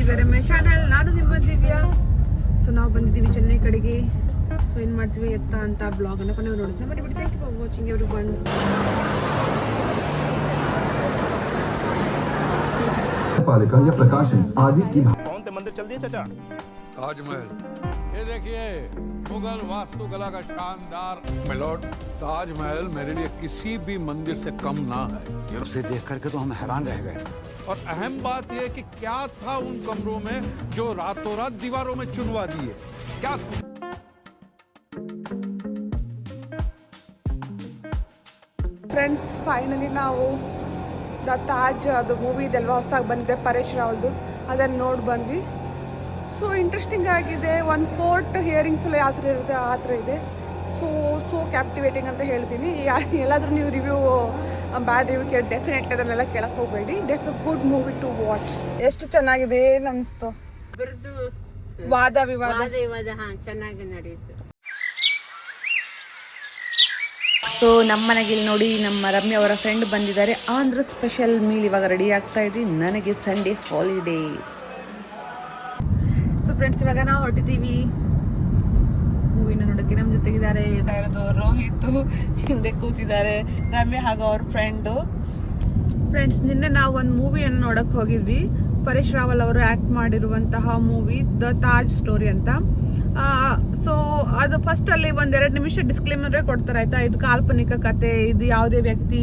ನೋಡ್ತಿದ್ದಾರೆ my channel. ನಾನು ನಿಮ್ಮ ದಿವ್ಯಾ. ಸೊ ನಾವು ಬಂದಿದ್ದೀವಿ ಚೆನ್ನೈ ಕಡೆಗೆ. ಸೊ ಏನು ಮಾಡ್ತೀವಿ ಎತ್ತ ಅಂತ ಬ್ಲಾಗನ್ನು ಕೊನೆಗೆ ನೋಡ್ತೀವಿ. ಬರೀ ಬಿಡಿ, thank you for watching everyone. पालिका या प्रकाशन आदि की कौन से मंदिर चल दिए चाचा? ताजमहल। ये देखिए मुगल वास्तुकला का शानदार मिलोड ताजमहल मेरे लिए किसी भी मंदिर से कम ना है। उसे देख करके तो हम हैरान रह गए। और अहम बात यह कि क्या था उन कमरों में जो रातों रात दीवारों में चुनवा दिए, क्या था? ಫ್ರೆಂಡ್ಸ್, ಫೈನಲಿ ನಾವು ದ ತಾಜ್ ಅದು ಮೂವಿ ಇದೆಲ್ವ ಹೊಸದಾಗಿ ಬಂದಿದೆ ಪರೇಶ್ ರಾವಲ್ದು, ಅದನ್ನು ನೋಡಿ ಬಂದ್ವಿ. ಸೊ ಇಂಟ್ರೆಸ್ಟಿಂಗ್ ಆಗಿದೆ. ಒಂದು ಕೋರ್ಟ್ ಹಿಯರಿಂಗ್ಸ್ ಎಲ್ಲ ಯಾವ ಥರ ಇರುತ್ತೆ ಆ ಥರ ಇದೆ. ಸೊ ಕ್ಯಾಪ್ಟಿವೇಟಿಂಗ್ ಅಂತ ಹೇಳ್ತೀನಿ. ಎಲ್ಲಾದರೂ ನೀವು ರಿವ್ಯೂ ಬ್ಯಾಡ್ ರಿವ್ಯೂ ಕೇಳಿ ಡೆಫಿನೆಟ್ಲಿ ಅದನ್ನೆಲ್ಲ ಕೇಳಕ್ಕೆ ಹೋಗಬೇಡಿ. It's a good movie to watch. ಎಷ್ಟು ಚೆನ್ನಾಗಿದೆ ಅನಿಸ್ತು. ಬರೆದು ವಾದ ವಿವಾದ ಚೆನ್ನಾಗಿ ನಡೆಯಿತು. ಸೊ ನಮ್ಮ ಮನೆಗೆ ಇಲ್ಲಿ ನೋಡಿ ನಮ್ಮ ರಮ್ಯ ಅವರ ಫ್ರೆಂಡ್ ಬಂದಿದ್ದಾರೆ. ಆಂಧ್ರ ಸ್ಪೆಷಲ್ ಮೀಲ್ ಇವಾಗ ರೆಡಿ ಆಗ್ತಾ ಇದೆ. ನನಗೆ ಸಂಡೇ ಹಾಲಿಡೇ. ಸೊ ಫ್ರೆಂಡ್ಸ್, ಇವಾಗ ನಾವು ಹೊರಟಿದ್ದೀವಿ ಮೂವಿನ ನೋಡೋಕ್ಕೆ. ನಮ್ಮ ಜೊತೆಗಿದ್ದಾರೆ ಇರೋದು ರೋಹಿತ್, ಹಿಂದೆ ಕೂತಿದ್ದಾರೆ ರಮ್ಯ ಹಾಗೂ ಅವ್ರ ಫ್ರೆಂಡು. ಫ್ರೆಂಡ್ಸ್, ನಿನ್ನೆ ನಾವು ಒಂದು ಮೂವಿಯನ್ನು ನೋಡೋಕ್ಕೆ ಹೋಗಿದ್ವಿ. ಪರೇಶ್ ರಾವಲ್ ಅವರು ಆ್ಯಕ್ಟ್ ಮಾಡಿರುವಂತಹ ಮೂವಿ ದ ತಾಜ್ ಸ್ಟೋರಿ ಅಂತ. ಸೊ ಅದು ಫಸ್ಟ್ ಅಲ್ಲಿ 1-2 ನಿಮಿಷ ಡಿಸ್ಕ್ಲೇಮರೇ ಕೊಡ್ತಾರೆ, ಆಯ್ತಾ. ಇದು ಕಾಲ್ಪನಿಕ ಕತೆ, ಇದು ಯಾವುದೇ ವ್ಯಕ್ತಿ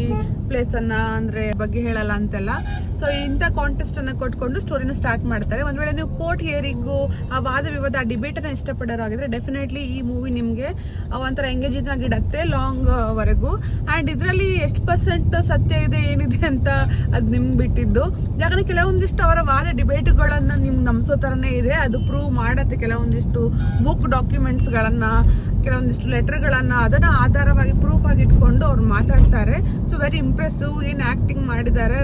ಪ್ಲೇಸ್ ಅನ್ನ ಅಂದ್ರೆ ಬಗ್ಗೆ ಹೇಳಲ್ಲ ಅಂತೆಲ್ಲ. ಸೊ ಇಂಥ ಕಾಂಟೆಸ್ಟ್ ಅನ್ನ ಕೊಟ್ಕೊಂಡು ಸ್ಟೋರಿನ ಸ್ಟಾರ್ಟ್ ಮಾಡ್ತಾರೆ. ಒಂದ್ ವೇಳೆ ನೀವು ಕೋರ್ಟ್ ಹಿಯರಿಂಗು, ಆ ವಾದ ವಿವಾದ, ಆ ಡಿಬೇಟ್ ಅನ್ನ ಇಷ್ಟಪಡೋರಾಗಿದ್ರೆ ಡೆಫಿನೆಟ್ಲಿ ಈ ಮೂವಿ ನಿಮ್ಗೆ ಒಂಥರ ಎಂಗೇಜಿಂಗ್ ಆಗಿಡತ್ತೆ ಲಾಂಗ್ ವರೆಗೂ. ಅಂಡ್ ಇದರಲ್ಲಿ ಎಷ್ಟು % ಸತ್ಯ ಇದೆ ಏನಿದೆ ಅಂತ ಅದು ನಿಮ್ಗೆ ಬಿಟ್ಟಿದ್ದು. ಯಾಕಂದ್ರೆ ಕೆಲವೊಂದಿಷ್ಟು ಅವರ ವಾದ ಡಿಬೇಟ್ಗಳನ್ನ ನಿಮ್ಗೆ ನಂಬಿಸೋ ತರನೇ ಇದೆ. ಅದು ಪ್ರೂವ್ ಮಾಡತ್ತೆ. ಕೆಲವೊಂದಿಷ್ಟು ಬುಕ್ ಡಾಕ್ಯುಮೆಂಟ್ಸ್ಗಳನ್ನ, ಕೆಲವೊಂದಿಷ್ಟು ಲೆಟರ್ಗಳನ್ನ ಅದನ್ನ ಆಧಾರವಾಗಿ ಪ್ರೂಫ್ ಆಗಿ ಇಟ್ಕೊಂಡು ಅವ್ರು ಮಾತಾಡ್ತಾರೆ. So very impressive. ಏನು ಆಕ್ಟಿಂಗ್ ಮಾಡಿದ್ದಾರೆ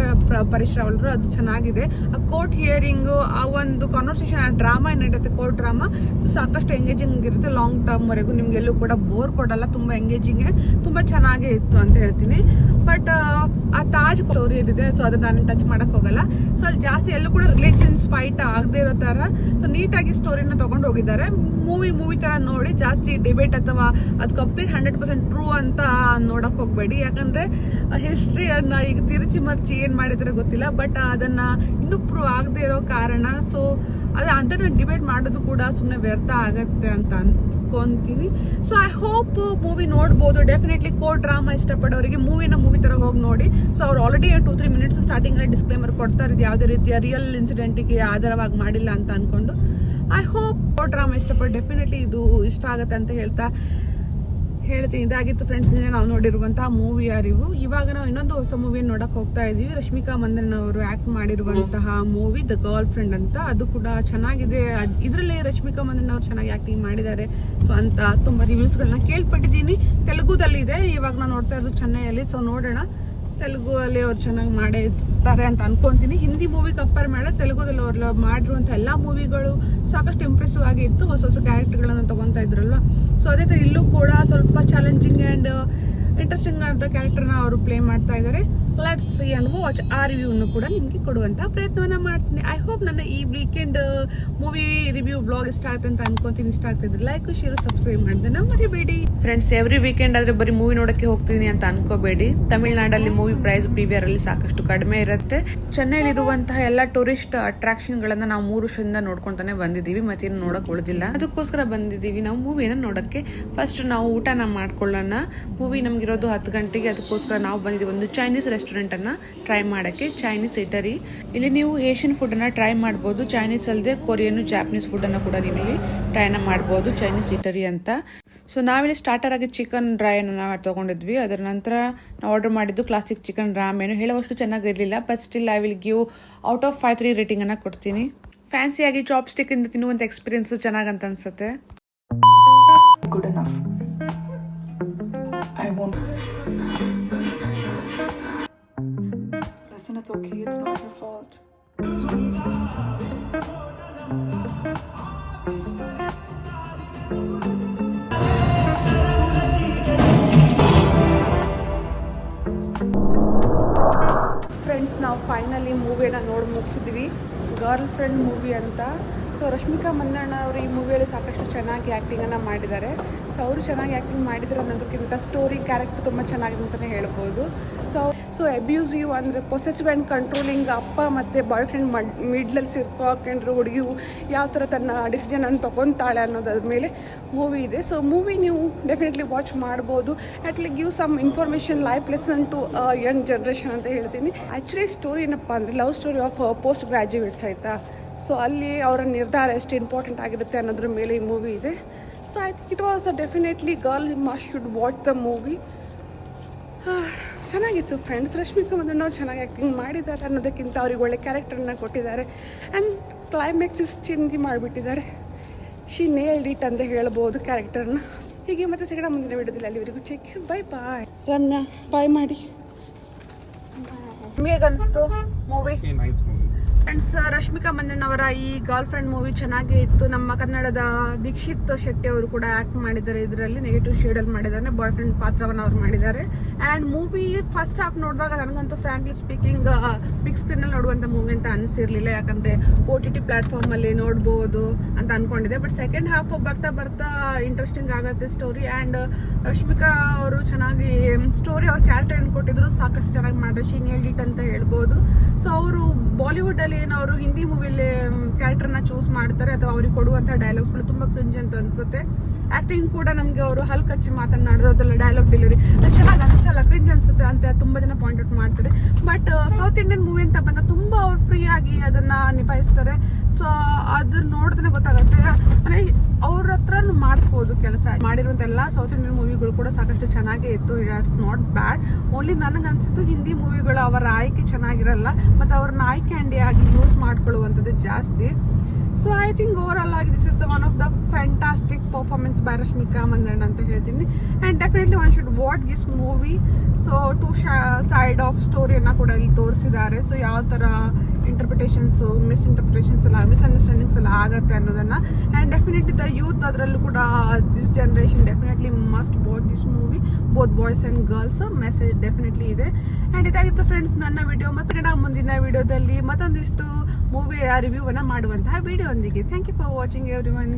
ಪರೇಶ್ ರಾವಲ್ರು, ಅದು ಚೆನ್ನಾಗಿದೆ. ಆ ಕೋರ್ಟ್ ಹಿಯರಿಂಗು, ಆ ಒಂದು ಕಾನ್ವರ್ಸೇಷನ್, ಆ ಡ್ರಾಮಾ ಏನಿರುತ್ತೆ ಕೋರ್ಟ್ ಡ್ರಾಮಾ, ಸಾಕಷ್ಟು ಎಂಗೇಜಿಂಗ್ ಇರುತ್ತೆ. ಲಾಂಗ್ ಟರ್ಮ್ ವರೆಗೂ ನಿಮ್ಗೆಲ್ಲೂ ಕೂಡ ಬೋರ್ ಕೊಡಲ್ಲ. ತುಂಬಾ ಎಂಗೇಜಿಂಗ್, ತುಂಬಾ ಚೆನ್ನಾಗೇ ಇತ್ತು ಅಂತ ಹೇಳ್ತೀನಿ. ಬಟ್ ಆ ತಾಜ್ ಸ್ಟೋರಿ ಏನಿದೆ, ಸೊ ಅದನ್ನ ನಾನು ಟಚ್ ಮಾಡಕ್ ಹೋಗಲ್ಲ. ಸೊ ಅಲ್ಲಿ ಜಾಸ್ತಿ ಎಲ್ಲೂ ಕೂಡ ರಿಲೇಷನ್ಸ್ ಫೈಟ್ ಆಗದೆ ಇರೋ ತರ ಸೊ ನೀಟಾಗಿ ಸ್ಟೋರಿನ ತಗೊಂಡು ಹೋಗಿದ್ದಾರೆ. ಮೂವಿ ತರ ನೋಡಿ ಜಾಸ್ತಿ ಡಿಬೇಟ್ ಅಥವಾ ಅದು ಕಂಪ್ಲೀಟ್ 100% ಟ್ರೂ ಅಂತ ನೋಡಕ್ ಹೋಗ್ಬೇಡಿ. ಯಾಕಂದ್ರೆ ಹಿಸ್ಟ್ರಿಯನ್ನ ಈಗ ತಿರುಚಿ ಮರ್ಚಿ ಏನ್ ಮಾಡಿದ್ರೆ ಗೊತ್ತಿಲ್ಲ. ಬಟ್ ಅದನ್ನ ಇನ್ನೂ ಪ್ರೂವ್ ಆಗದೆ ಇರೋ ಕಾರಣ ಸೊ ಅದನ್ನ ಡಿಬೇಟ್ ಮಾಡೋದು ಕೂಡ ಸುಮ್ಮನೆ ವ್ಯರ್ಥ ಆಗತ್ತೆ ಅಂತ ಅನ್ಕೊಂತೀನಿ. ಸೊ ಐ ಹೋಪ್ ಮೂವಿ ನೋಡ್ಬೋದು. ಡೆಫಿನೆಟ್ಲಿ ಕೋರ್ಟ್ ಡ್ರಾಮಾ ಇಷ್ಟಪಡೋರಿಗೆ ಮೂವಿ ತರ ಹೋಗಿ ನೋಡಿ. ಸೊ ಅವ್ರು ಆಲ್ರೆಡಿ 2-3 ಮಿನಿಟ್ಸ್ ಸ್ಟಾರ್ಟಿಂಗ್ ಅಲ್ಲಿ ಡಿಸ್ಕ್ಲೇಮರ್ ಕೊಡ್ತಾರೆ, ಇದು ಯಾವುದೇ ರೀತಿಯ ರಿಯಲ್ ಇನ್ಸಿಡೆಂಟ್ಗೆ ಆಧಾರವಾಗಿ ಮಾಡಿಲ್ಲ ಅಂತ ಅನ್ಕೊಂಡು. ಐ ಹೋಪ್ ಕೋರ್ಟ್ ಡ್ರಾಮಾ ಇಷ್ಟಪಟ್ಟು ಡೆಫಿನೆಟ್ಲಿ ಇದು ಇಷ್ಟ ಆಗುತ್ತೆ ಅಂತ ಹೇಳ್ತೀನಿ. ಇದಾಗಿತ್ತು ಫ್ರೆಂಡ್ಸ್ ನಿನ್ನೆ ನಾವು ನೋಡಿರುವಂತಹ ಮೂವಿಯ ರಿವ್ಯೂ. ಇವಾಗ ನಾವು ಇನ್ನೊಂದು ಹೊಸ ಮೂವಿಯನ್ನು ನೋಡಕ್ ಹೋಗ್ತಾ ಇದೀವಿ. ರಶ್ಮಿಕಾ ಮಂದನ್ ಅವರು ಆಕ್ಟ್ ಮಾಡಿರುವಂತಹ ಮೂವಿ ದ ಗರ್ಲ್ ಫ್ರೆಂಡ್ ಅಂತ. ಅದು ಕೂಡ ಚೆನ್ನಾಗಿದೆ. ಇದರಲ್ಲಿ ರಶ್ಮಿಕಾ ಮಂದನ್ ಅವರು ಚೆನ್ನಾಗಿ ಆಕ್ಟಿಂಗ್ ಮಾಡಿದ್ದಾರೆ ಸೊ ಅಂತ ತುಂಬಾ ರಿವ್ಯೂಸ್ಗಳನ್ನ ಕೇಳ್ಪಟ್ಟಿದ್ದೀನಿ. ತೆಲುಗುದಲ್ಲಿ ಇದೆ. ಇವಾಗ ನಾವು ನೋಡ್ತಾ ಇರೋದು ಚೆನ್ನೈಯಲ್ಲಿ. ಸೊ ನೋಡೋಣ, ತೆಲುಗು ಅಲ್ಲಿ ಅವ್ರು ಚೆನ್ನಾಗಿ ಮಾಡಿರ್ತಾರೆ ಅಂತ ಅನ್ಕೊಂತೀನಿ. ಹಿಂದಿ ಮೂವಿ ಕಂಪೇರ್ ಮಾಡಿದ್ರೆ ತೆಲುಗುದಲ್ಲಿ ಅವ್ರು ಮಾಡಿರುವಂಥ ಎಲ್ಲ ಮೂವಿಗಳು ಸಾಕಷ್ಟು ಇಂಪ್ರೆಸಿವ್ ಆಗಿ ಇತ್ತು. ಹೊಸ ಕ್ಯಾರೆಕ್ಟರ್ಗಳನ್ನ ತಗೊತಾ ಇದ್ರಲ್ವ. ಸೊ ಅದೇ ಥರ ಇಲ್ಲೂ ಕೂಡ ಸ್ವಲ್ಪ ಚಾಲೆಂಜಿಂಗ್ ಆ್ಯಂಡ್ ಇಂಟ್ರೆಸ್ಟಿಂಗ್ ಅಂತ ಕ್ಯಾರೆಕ್ಟರ್ನ ಅವರು ಪ್ಲೇ ಮಾಡ್ತಾ ಇದ್ದಾರೆ. Let's see and watch. ಆ ರಿವ್ಯೂನು ಕೂಡ ನಿಮಗೆ ಕೊಡುವಂಥ ಪ್ರಯತ್ನವನ್ನ ಮಾಡ್ತೀನಿ. ಐ ಹೋಪ್ ನನ್ನ ಈ ವೀಕೆಂಡ್ ಮೂವಿ ರಿವ್ಯೂ ಬ್ಲಾಗ್ ಇಷ್ಟ ಆಗುತ್ತೆ ಅಂತ ಅನ್ಕೊಂತೀನಿ. ಇಷ್ಟ ಆಗ್ತಿದ್ರೆ ಲೈಕ್, ಶೇರ್, ಸಬ್ಸ್ಕ್ರೈಬ್ ಮಾಡೋದನ್ನ ಮರಿಬೇಡಿ. ಫ್ರೆಂಡ್ಸ್, ಎವ್ರಿ ವೀಕೆಂಡ್ ಆದ್ರೆ ಬರೀ ಮೂವಿ ನೋಡಕ್ಕೆ ಹೋಗ್ತೀನಿ ಅಂತ ಅನ್ಕೋಬೇಡಿ. ತಮಿಳ್ನಾಡಲ್ಲಿ ಮೂವಿ ಪ್ರೈಸ್ PVR ಅಲ್ಲಿ ಸಾಕಷ್ಟು ಕಡಿಮೆ ಇರುತ್ತೆ. ಚೆನ್ನೈಲಿರುವಂತಹ ಎಲ್ಲ ಟೂರಿಸ್ಟ್ ಅಟ್ರಾಕ್ಷನ್ ಗಳನ್ನ ನಾವು 3 ವರ್ಷದಿಂದ ನೋಡ್ಕೊಂತಾನೆ ಬಂದಿದ್ದೀವಿ. ಮತ್ತೇನು ನೋಡಕ್ ಉಳಿದಿಲ್ಲ. ಅದಕ್ಕೋಸ್ಕರ ಬಂದಿದ್ದೀವಿ ನಾವು ಮೂವಿನ ನೋಡಕ್ಕೆ. ಫಸ್ಟ್ ನಾವು ಊಟನ ಮಾಡ್ಕೊಳ್ಳೋಣ. ಮೂವಿ ನಮ್ಗಿರೋದು 10 ಗಂಟೆಗೆ. ಅದಕ್ಕೋಸ್ಕರ ನಾವು ಬಂದಿದ್ದೀವಿ ಒಂದು ಚೈನೀಸ್ ರೆಸ್ಟೋರೆಂಟ್ ಅನ್ನ ಟ್ರೈ ಮಾಡಕ್ಕೆ, ಚೈನೀಸ್ ಇಟರಿ. ಇಲ್ಲಿ ನೀವು ಏಷ್ಯನ್ ಫುಡ್ ಅನ್ನ ಟ್ರೈ ಮಾಡಬಹುದು. ಚೈನೀಸ್ ಅಲ್ಲದೆ ಕೊರಿಯನ್, ಜಾಪನೀಸ್ ಫುಡ್ ಅನ್ನ ಕೂಡ ನೀವು ಇಲ್ಲಿ ಟ್ರೈ ಮಾಡಬಹುದು, ಚೈನೀಸ್ ಇಟರಿ ಅಂತ. ಸೊ ನಾವಿಲ್ಲಿ ಸ್ಟಾರ್ಟರ್ ಆಗಿ ಚಿಕನ್ ಡ್ರೈ ನಾವು ತಗೊಂಡಿದ್ವಿ. ಅದರ ನಂತರ ನಾವು ಆರ್ಡರ್ ಮಾಡಿದ್ದು ಕ್ಲಾಸಿಕ್ ಚಿಕನ್ ರಾಮೆನ್. ಹೇಳುವಷ್ಟು ಚೆನ್ನಾಗಿರಲಿಲ್ಲ. But still I will give out of 5-3 rating ಅನ್ನ ಕೊಡ್ತೀನಿ. ಫ್ಯಾನ್ಸಿಯಾಗಿ ಚಾಪ್ ಸ್ಟಿಕ್ ಇಂದ ತಿನ್ನುವಂತ ಎಕ್ಸ್ಪೀರಿಯನ್ಸ್ ಚೆನ್ನಾಗಂತ ಅನ್ಸುತ್ತೆ. Good enough. I won't. Listen, it's okay. It's not your fault. ನಾವು ಫೈನಲಿ ಮೂವಿನ ನೋಡಿ ಮುಗಿಸಿದ್ವಿ, ಗರ್ಲ್ ಫ್ರೆಂಡ್ ಮೂವಿ ಅಂತ. ಸೊ ರಶ್ಮಿಕಾ ಮಂದಣ್ಣ ಅವರು ಈ ಮೂವಿಯಲ್ಲಿ ಸಾಕಷ್ಟು ಚೆನ್ನಾಗಿ ಆ್ಯಕ್ಟಿಂಗನ್ನು ಮಾಡಿದ್ದಾರೆ. ಸೊ ಅವರು ಚೆನ್ನಾಗಿ ಆ್ಯಕ್ಟಿಂಗ್ ಮಾಡಿದ್ದಾರೆ ಅನ್ನೋದಕ್ಕಿಂತ ಸ್ಟೋರಿ ಕ್ಯಾರೆಕ್ಟರ್ ತುಂಬ ಚೆನ್ನಾಗಿದೆ ಅಂತಲೇ ಹೇಳ್ಬೋದು. ಸೊ ಅಬ್ಯೂಸಿವ್ ಅಂದರೆ ಪೊಸೆಸಿವ್ ಆ್ಯಂಡ್ ಕಂಟ್ರೋಲಿಂಗ್ ಅಪ್ಪ ಮತ್ತು ಬಾಯ್ ಫ್ರೆಂಡ್ ಮಿಡ್ಲಲ್ಲಿ ಹಾಕೊಂಡ್ರೆ ಹುಡುಗಿಯು ಯಾವ ಥರ ತನ್ನ ಡಿಸಿಷನನ್ನು ತೊಗೊತಾಳೆ ಅನ್ನೋದ್ರ ಮೇಲೆ ಮೂವಿ ಇದೆ. ಸೊ ಮೂವಿ ನೀವು ಡೆಫಿನೆಟ್ಲಿ ವಾಚ್ ಮಾಡ್ಬೋದು. At least give some information life lesson to young generation ಅಂತ ಹೇಳ್ತೀನಿ. ಆ್ಯಕ್ಚುಲಿ ಸ್ಟೋರಿ ಏನಪ್ಪ ಅಂದರೆ love story of post graduates ಆಯಿತಾ. ಸೊ ಅಲ್ಲಿ ಅವರ ನಿರ್ಧಾರ ಎಷ್ಟು ಇಂಪಾರ್ಟೆಂಟ್ ಆಗಿರುತ್ತೆ ಅನ್ನೋದ್ರ ಮೇಲೆ ಈ ಮೂವಿ ಇದೆ. So I think it was definitely girl must should watch the movie. ಚೆನ್ನಾಗಿತ್ತು ಫ್ರೆಂಡ್ಸ್. ರಶ್ಮಿಕಾ ಮಂದಣ್ಣ ಅವ್ರು ಚೆನ್ನಾಗಿ ಆ್ಯಕ್ಟಿಂಗ್ ಮಾಡಿದ್ದಾರೆ ಅನ್ನೋದಕ್ಕಿಂತ ಅವ್ರಿಗೆ ಒಳ್ಳೆ ಕ್ಯಾರೆಕ್ಟರನ್ನ ಕೊಟ್ಟಿದ್ದಾರೆ. ಆ್ಯಂಡ್ ಕ್ಲೈಮ್ಯಾಕ್ಸಸ್ ಚೇಂಜ್ ಮಾಡಿಬಿಟ್ಟಿದ್ದಾರೆ. ಶಿ ನೇಲ್ಡ್ ಇಟ್ ಅಂತ ಹೇಳ್ಬೋದು ಕ್ಯಾರೆಕ್ಟರ್ನ. ಹೀಗೆ ಮತ್ತೆ ಸಿಗೋಣ ಮುಂದಿನ ವಿಡಿಯೋದಲ್ಲಿ. ಅಲ್ಲಿವರೆಗೂ ಚೆಕ್ ಬಾಯ್ ಬಾಯ್. ರಮ್ಯಾ ಬಾಯ್ ಮಾಡಿ. ನಿಮಗೆ ಅನಿಸ್ತು ಮೂವಿ? ಫ್ರೆಂಡ್ಸ್, ರಶ್ಮಿಕಾ ಮಂದಣ್ಣ ಅವರ ಈ ಗರ್ಲ್ ಫ್ರೆಂಡ್ ಮೂವಿ ಚೆನ್ನಾಗೇ ಇತ್ತು. ನಮ್ಮ ಕನ್ನಡದ ದೀಕ್ಷಿತ್ ಶೆಟ್ಟಿ ಅವರು ಕೂಡ ಆ್ಯಕ್ಟ್ ಮಾಡಿದ್ದಾರೆ ಇದರಲ್ಲಿ. ನೆಗೆಟಿವ್ ಶೇಡಲ್ಲಿ ಮಾಡಿದ್ದಾರೆ, ಬಾಯ್ ಫ್ರೆಂಡ್ ಪಾತ್ರವನ್ನು ಅವ್ರು ಮಾಡಿದ್ದಾರೆ. ಆ್ಯಂಡ್ ಮೂವಿ ಫಸ್ಟ್ ಹಾಫ್ ನೋಡಿದಾಗ ನನಗಂತೂ ಫ್ರ್ಯಾಂಕ್ಲಿ ಸ್ಪೀಕಿಂಗ್ ಬಿಗ್ ಸ್ಕ್ರೀನಲ್ಲಿ ನೋಡುವಂಥ ಮೂವಿ ಅಂತ ಅನಿಸಿರಲಿಲ್ಲ. ಯಾಕಂದರೆ OTT ಪ್ಲ್ಯಾಟ್ಫಾರ್ಮಲ್ಲಿ ನೋಡ್ಬೋದು ಅಂತ ಅಂದ್ಕೊಂಡಿದ್ದೆ. ಬಟ್ ಸೆಕೆಂಡ್ ಹಾಫ್ ಬರ್ತಾ ಇಂಟ್ರೆಸ್ಟಿಂಗ್ ಆಗುತ್ತೆ ಸ್ಟೋರಿ. ಆ್ಯಂಡ್ ರಶ್ಮಿಕಾ ಅವರು ಚೆನ್ನಾಗಿ ಸ್ಟೋರಿ ಅವ್ರ ಕ್ಯಾರೆಕ್ಟರ್ ಕೊಟ್ಟಿದ್ರು, ಸಾಕಷ್ಟು ಚೆನ್ನಾಗಿ ಮಾಡಿದ್ರು. ಶಿ ನೇಲ್ಡ್ ಇಟ್ ಅಂತ ಹೇಳ್ಬೋದು. ಸೊ ಅವರು ಬಾಲಿವುಡಲ್ಲಿ ಏನು ಅವರು ಹಿಂದಿ ಮೂವಿಯಲ್ಲಿ ಕ್ಯಾರೆಕ್ಟರ್ನ ಚೂಸ್ ಮಾಡ್ತಾರೆ ಅಥವಾ ಅವ್ರಿಗೆ ಕೊಡುವಂಥ ಡೈಲಾಗ್ಸ್ಗಳು ತುಂಬ ಕ್ರಿಂಜ್ ಅಂತ ಅನಿಸುತ್ತೆ. ಆ್ಯಕ್ಟಿಂಗ್ ಕೂಡ ನಮಗೆ ಅವರು ಹಲ್ಲು ಕಚ್ಚಿ ಮಾತನಾಡೋದೆಲ್ಲ ಡೈಲಾಗ್ ಡೆಲಿವರಿ ಚೆನ್ನಾಗಿ ಅನಿಸಲ್ಲ, ಕ್ರಿಂಜ್ ಅನಿಸುತ್ತೆ ಅಂತ ತುಂಬ ಜನ ಪಾಯಿಂಟ್ ಔಟ್ ಮಾಡ್ತಾರೆ. ಬಟ್ ಸೌತ್ ಇಂಡಿಯನ್ ಮೂವಿ ಅಂತ ಬಂದಾಗ ತುಂಬ ಅವ್ರು ಫ್ರೀಯಾಗಿ ಅದನ್ನು ನಿಭಾಯಿಸ್ತಾರೆ. ಸೊ ಅದನ್ನ ನೋಡಿದ್ರೆ ಗೊತ್ತಾಗುತ್ತೆ, ಅಂದರೆ ಅವ್ರ ಹತ್ರ ಮಾಡಿಸ್ಬೋದು ಕೆಲಸ. ಮಾಡಿರುವಂಥ ಎಲ್ಲ ಸೌತ್ ಇಂಡಿಯನ್ ಮೂವಿಗಳು ಕೂಡ ಸಾಕಷ್ಟು ಚೆನ್ನಾಗೇ ಇತ್ತು. It's not bad. ಓನ್ಲಿ ನನಗೆ ಅನಿಸಿದ್ದು ಹಿಂದಿ ಮೂವಿಗಳು ಅವರ ಆಯ್ಕೆ ಚೆನ್ನಾಗಿರಲ್ಲ ಮತ್ತು ಅವ್ರನ್ನ ಆಯ್ಕೆ ಆಗಿ ಯೂಸ್ ಮಾಡ್ಕೊಳ್ಳುವಂಥದ್ದು ಜಾಸ್ತಿ. So I think over all ಆಗಿ this is the one of the fantastic performance by Rashmika Mandanna ಅಂತ ಹೇಳ್ತೀನಿ. And definitely one should watch this movie. So two side of ಸ್ಟೋರಿಯನ್ನು ಕೂಡ ಇಲ್ಲಿ ತೋರಿಸಿದ್ದಾರೆ. ಸೊ ಯಾವ ಥರ ಇಂಟರ್ಪ್ರಿಟೇಷನ್ಸು, ಮಿಸ್ಅಂಡರ್ಸ್ಟ್ಯಾಂಡಿಂಗ್ಸ್ ಎಲ್ಲ ಆಗುತ್ತೆ ಅನ್ನೋದನ್ನು. ಆ್ಯಂಡ್ ಡೆಫಿನೆಟ್ಲಿ ದ ಯೂತ್ ಅದರಲ್ಲೂ ಕೂಡ this generation definitely must watch this movie, both boys and girls. Message definitely ಇದೆ. ಆ್ಯಂಡ್ ಇದಾಗಿತ್ತು ಫ್ರೆಂಡ್ಸ್ ನನ್ನ ವಿಡಿಯೋ. ಮತ್ತೆ ನಾವು ಮುಂದಿನ ವಿಡಿಯೋದಲ್ಲಿ ಮತ್ತೊಂದಿಷ್ಟು ಮೂವಿಯ ರಿವ್ಯೂವನ್ನು ಮಾಡುವಂತಹ ವಿಡಿಯೋ ಒಂದಿಗೆ. Thank you for watching everyone.